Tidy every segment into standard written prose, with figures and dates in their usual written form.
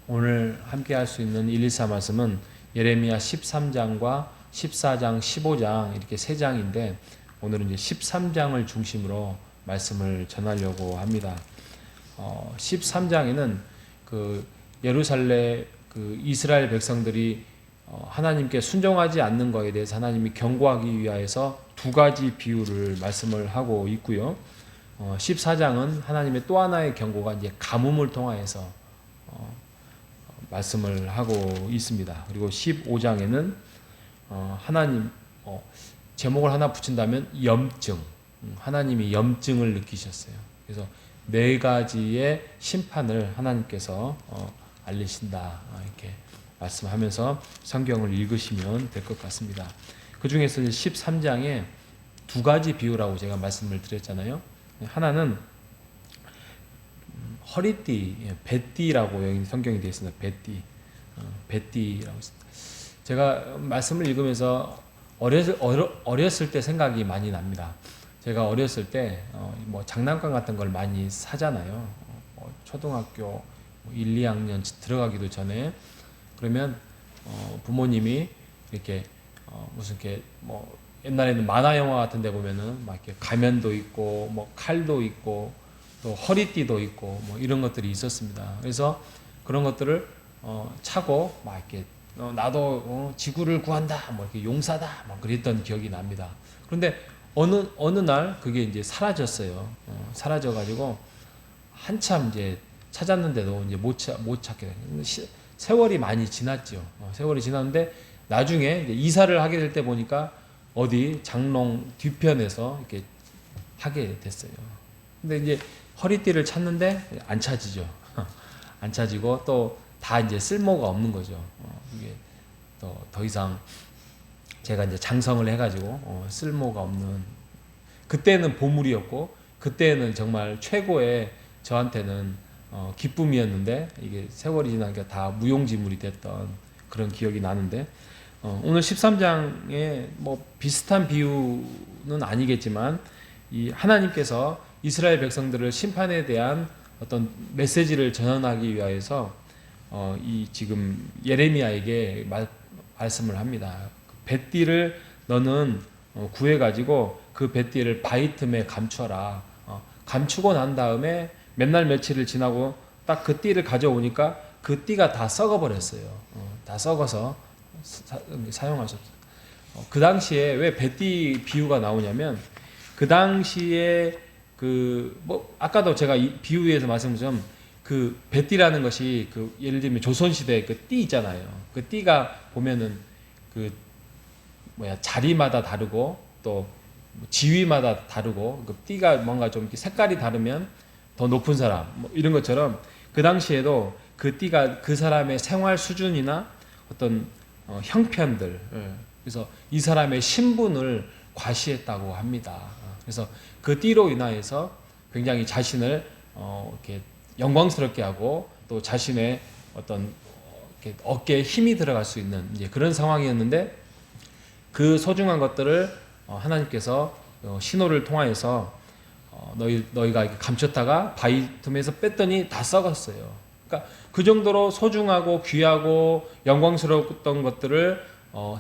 오늘 함께 할 수 있는 114 말씀은 예레미야 13장과 14장, 15장 이렇게 세 장인데 오늘은 이제 13장을 중심으로 말씀을 전하려고 합니다. 13장에는 그 예루살렘 그 이스라엘 백성들이 하나님께 순종하지 않는 것에 대해서 하나님이 경고하기 위하여서 두 가지 비유를 말씀을 하고 있고요. 14장은 하나님의 또 하나의 경고가 이제 가뭄을 통하여서 말씀을 하고 있습니다. 그리고 15장에는 하나님 제목을 하나 붙인다면 염증, 하나님이 염증을 느끼셨어요. 그래서 네 가지의 심판을 하나님께서 알리신다 이렇게 말씀하면서 성경을 읽으시면 될 것 같습니다. 그 중에서 13장에 두 가지 비유라고 제가 말씀을 드렸잖아요. 하나는 허리띠, 뱃띠라고 여기 성경이 되어 있습니다. 뱃띠, 뱃띠라고 있습니다. 제가 말씀을 읽으면서 어렸을 때 생각이 많이 납니다. 제가 어렸을 때 뭐 장난감 같은 걸 많이 사잖아요. 초등학교 1, 2학년 들어가기도 전에 그러면 부모님이 이렇게 무슨 이렇게 뭐 옛날에는 만화 영화 같은 데 보면은 막 이렇게 가면도 있고 뭐 칼도 있고 또 허리띠도 있고 뭐 이런 것들이 있었습니다. 그래서 그런 것들을 차고 막 이렇게 나도 지구를 구한다 뭐 이렇게 용사다 막 그랬던 기억이 납니다. 그런데 어느 날 그게 이제 사라졌어요. 사라져 가지고 한참 이제 찾았는데도 이제 못 찾게 돼요. 세월이 많이 지났죠. 세월이 지났는데 나중에 이제 이사를 하게 될 때 보니까 어디 장롱 뒤편에서 이렇게 하게 됐어요. 근데 이제 허리띠를 찾는데 안 찾지죠. 안 찾이고 또 다 이제 쓸모가 없는 거죠. 이게 더 이상 제가 이제 장성을 해가지고 쓸모가 없는 그때는 보물이었고 그때는 정말 최고의 저한테는 기쁨이었는데 이게 세월이 지나니까 다 무용지물이 됐던 그런 기억이 나는데 오늘 13장에 뭐 비슷한 비유는 아니겠지만 이 하나님께서 이스라엘 백성들을 심판에 대한 어떤 메시지를 전하기 위하여서 이 지금 예레미야에게 말씀을 합니다. 뱃띠를 너는 구해가지고 그 뱃띠를 바위 틈에 감춰라. 감추고 난 다음에 몇 날 며칠을 지나고 딱 그 띠를 가져오니까 그 띠가 다 썩어버렸어요. 다 썩어서 사용하셨어요. 그 당시에 왜 뱃띠 비유가 나오냐면 그 당시에 뭐 아까도 제가 이 비유에서 말씀드린 그 뱃띠라는 것이 그 예를 들면 조선시대 그 띠 있잖아요. 그 띠가 보면은 그 자리마다 다르고 또 지위마다 다르고 그 띠가 뭔가 좀 이렇게 색깔이 다르면 더 높은 사람 뭐 이런 것처럼 그 당시에도 그 띠가 그 사람의 생활 수준이나 어떤 형편들 그래서 이 사람의 신분을 과시했다고 합니다. 그래서 그 띠로 인하여서 굉장히 자신을 이렇게 영광스럽게 하고 또 자신의 어떤 이렇게 어깨에 힘이 들어갈 수 있는 이제 그런 상황이었는데 그 소중한 것들을 하나님께서 신호를 통하여서 너희가 이렇게 감췄다가 바위 틈에서 뺐더니 다 썩었어요. 그러니까 그 정도로 소중하고 귀하고 영광스러웠던 것들을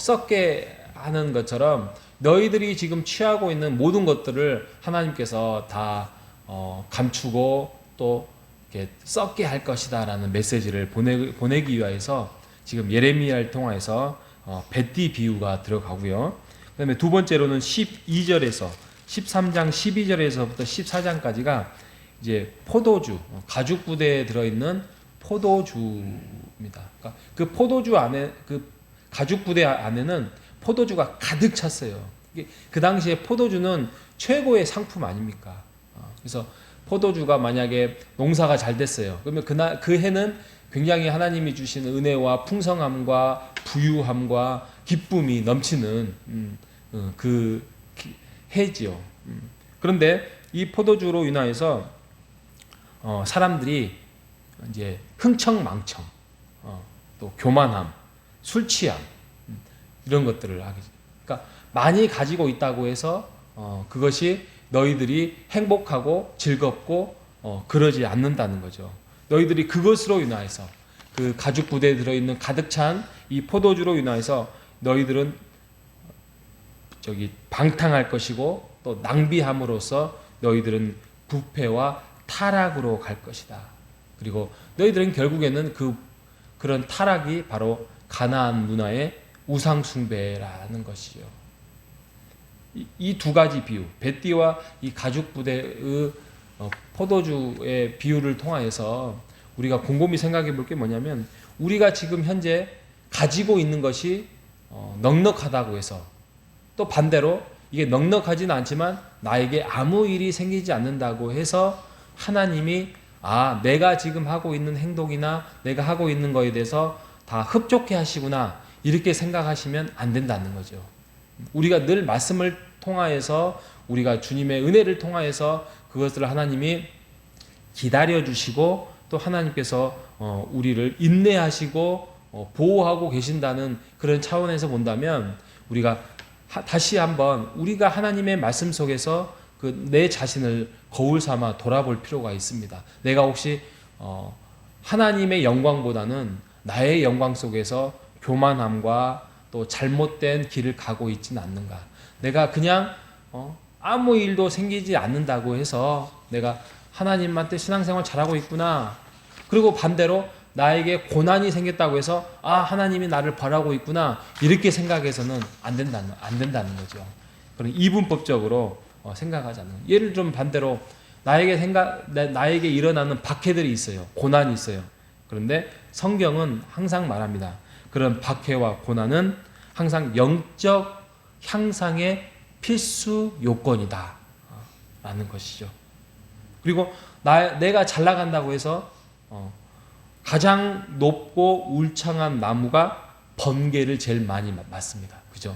썩게 하는 것처럼 너희들이 지금 취하고 있는 모든 것들을 하나님께서 다 감추고 또 이렇게 썩게 할 것이다라는 메시지를 보내기 위해서 지금 예레미야를 통해서 뱃띠 비유가 들어가고요. 그다음에 두 번째로는 12절에서 13장 12절에서부터 14장까지가 이제 포도주, 가죽 부대에 들어있는 포도주입니다. 그러니까 그 포도주 안에 그 가죽 부대 안에는 포도주가 가득 찼어요. 그 당시에 포도주는 최고의 상품 아닙니까? 그래서 포도주가 만약에 농사가 잘 됐어요. 그러면 그 해는 굉장히 하나님이 주신 은혜와 풍성함과 부유함과 기쁨이 넘치는 그 해지요. 그런데 이 포도주로 인하여서 사람들이 이제 흥청망청, 또 교만함, 술 취함 이런 것들을 하게 돼요. 그러니까 많이 가지고 있다고 해서 그것이 너희들이 행복하고 즐겁고 그러지 않는다는 거죠. 너희들이 그것으로 인하여서 그 가죽 부대에 들어있는 가득 찬 이 포도주로 인하여서 너희들은 방탕할 것이고 또 낭비함으로써 너희들은 부패와 타락으로 갈 것이다. 그리고 너희들은 결국에는 그런 타락이 바로 가나안 문화의 우상 숭배라는 것이죠. 이 두 가지 비유, 벳디와 이 가죽 부대의 포도주의 비유를 통하여서 우리가 곰곰이 생각해 볼 게 뭐냐면, 우리가 지금 현재 가지고 있는 것이 넉넉하다고 해서, 또 반대로 이게 넉넉하지는 않지만 나에게 아무 일이 생기지 않는다고 해서 하나님이 내가 지금 하고 있는 행동이나 내가 하고 있는 거에 대해서 다 흡족해 하시구나, 이렇게 생각하시면 안 된다는 거죠. 우리가 늘 말씀을 통하여서, 우리가 주님의 은혜를 통하여서 그것을 하나님이 기다려주시고 또 하나님께서 우리를 인내하시고 보호하고 계신다는 그런 차원에서 본다면, 우리가 다시 한번 우리가 하나님의 말씀 속에서 내 자신을 거울 삼아 돌아볼 필요가 있습니다. 내가 혹시 하나님의 영광보다는 나의 영광 속에서 교만함과 또 잘못된 길을 가고 있지는 않는가. 내가 그냥 아무 일도 생기지 않는다고 해서 내가 하나님한테 신앙생활 잘하고 있구나, 그리고 반대로 나에게 고난이 생겼다고 해서 하나님이 나를 바라고 있구나, 이렇게 생각해서는 안 된다는 거죠. 그런 이분법적으로 생각하지 않는. 예를 좀 반대로 나에게 일어나는 박해들이 있어요. 고난이 있어요. 그런데 성경은 항상 말합니다. 그런 박해와 고난은 항상 영적 향상의 필수 요건이다 라는 것이죠. 그리고 내가 잘 나간다고 해서 가장 높고 울창한 나무가 번개를 제일 많이 맞습니다. 그죠?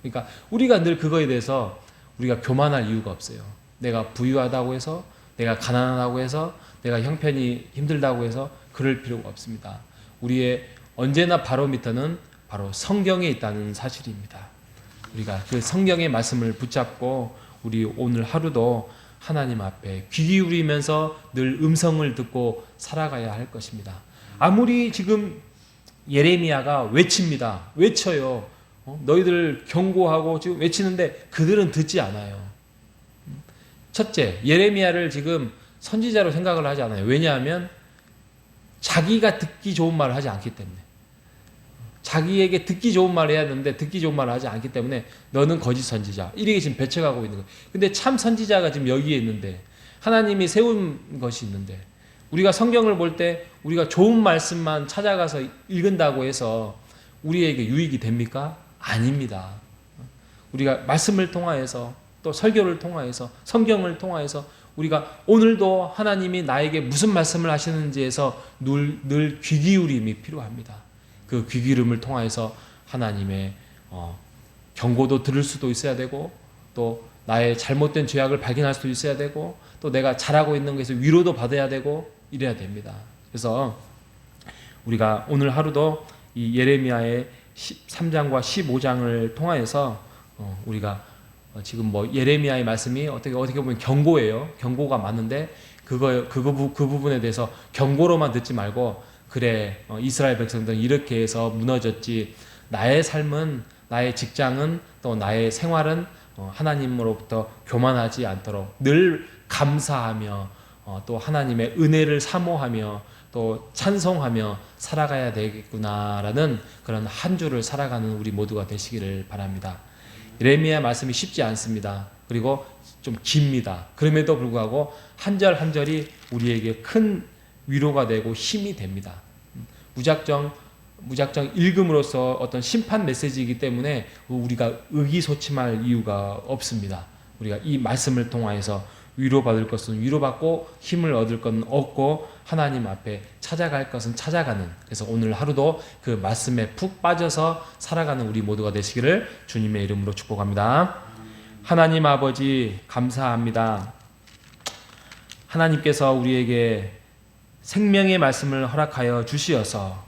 그러니까 우리가 늘 그거에 대해서 우리가 교만할 이유가 없어요. 내가 부유하다고 해서, 내가 가난하다고 해서, 내가 형편이 힘들다고 해서 그럴 필요가 없습니다. 우리의 언제나 바로미터는 바로 성경에 있다는 사실입니다. 우리가 그 성경의 말씀을 붙잡고 우리 오늘 하루도 하나님 앞에 귀 기울이면서 늘 음성을 듣고 살아가야 할 것입니다. 아무리 지금 예레미야가 외쳐요. 너희들 경고하고 지금 외치는데 그들은 듣지 않아요. 첫째, 예레미야를 지금 선지자로 생각을 하지 않아요. 왜냐하면 자기가 듣기 좋은 말을 하지 않기 때문에. 자기에게 듣기 좋은 말을 해야 되는데 듣기 좋은 말을 하지 않기 때문에 너는 거짓 선지자, 이렇게 지금 배척하고 있는 거예요. 근데 참 선지자가 지금 여기에 있는데, 하나님이 세운 것이 있는데, 우리가 성경을 볼 때 우리가 좋은 말씀만 찾아가서 읽은다고 해서 우리에게 유익이 됩니까? 아닙니다. 우리가 말씀을 통하여서, 또 설교를 통하여서, 성경을 통하여서 우리가 오늘도 하나님이 나에게 무슨 말씀을 하시는지에서 늘 귀 기울임이 필요합니다. 그 귀 기울임을 통하여서 하나님의 경고도 들을 수도 있어야 되고, 또 나의 잘못된 죄악을 발견할 수도 있어야 되고, 또 내가 잘하고 있는 것에서 위로도 받아야 되고, 이래야 됩니다. 그래서 우리가 오늘 하루도 이 예레미야의 13장과 15장을 통하여서 우리가 지금 예레미야의 말씀이 어떻게 보면 경고예요. 경고가 많은데 그 부분에 대해서 경고로만 듣지 말고, 그래 이스라엘 백성들은 이렇게 해서 무너졌지, 나의 삶은, 나의 직장은, 또 나의 생활은 하나님으로부터 교만하지 않도록 늘 감사하며 또 하나님의 은혜를 사모하며 또 찬송하며 살아가야 되겠구나라는 그런 한 주를 살아가는 우리 모두가 되시기를 바랍니다. 예레미야 말씀이 쉽지 않습니다. 그리고 좀 깁니다. 그럼에도 불구하고 한 절 한 절이 우리에게 큰 위로가 되고 힘이 됩니다. 무작정 읽음으로써 어떤 심판 메시지이기 때문에 우리가 의기소침할 이유가 없습니다. 우리가 이 말씀을 통하여서 위로받을 것은 위로받고, 힘을 얻을 것은 얻고, 하나님 앞에 찾아갈 것은 찾아가는, 그래서 오늘 하루도 그 말씀에 푹 빠져서 살아가는 우리 모두가 되시기를 주님의 이름으로 축복합니다. 하나님 아버지 감사합니다. 하나님께서 우리에게 생명의 말씀을 허락하여 주시어서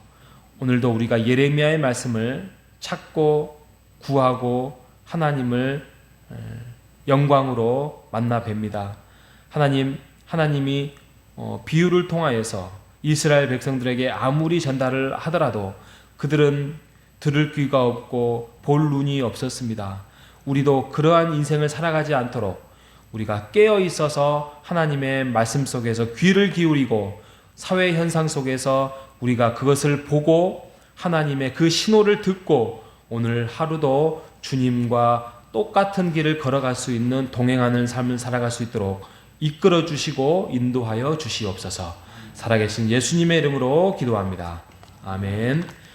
오늘도 우리가 예레미야의 말씀을 찾고 구하고 하나님을 영광으로 만나 뵙니다. 하나님이 비유를 통하여서 이스라엘 백성들에게 아무리 전달을 하더라도 그들은 들을 귀가 없고 볼 눈이 없었습니다. 우리도 그러한 인생을 살아가지 않도록 우리가 깨어 있어서 하나님의 말씀 속에서 귀를 기울이고 사회 현상 속에서 우리가 그것을 보고 하나님의 그 신호를 듣고 오늘 하루도 주님과 똑같은 길을 걸어갈 수 있는 동행하는 삶을 살아갈 수 있도록 이끌어 주시고 인도하여 주시옵소서. 살아계신 예수님의 이름으로 기도합니다. 아멘.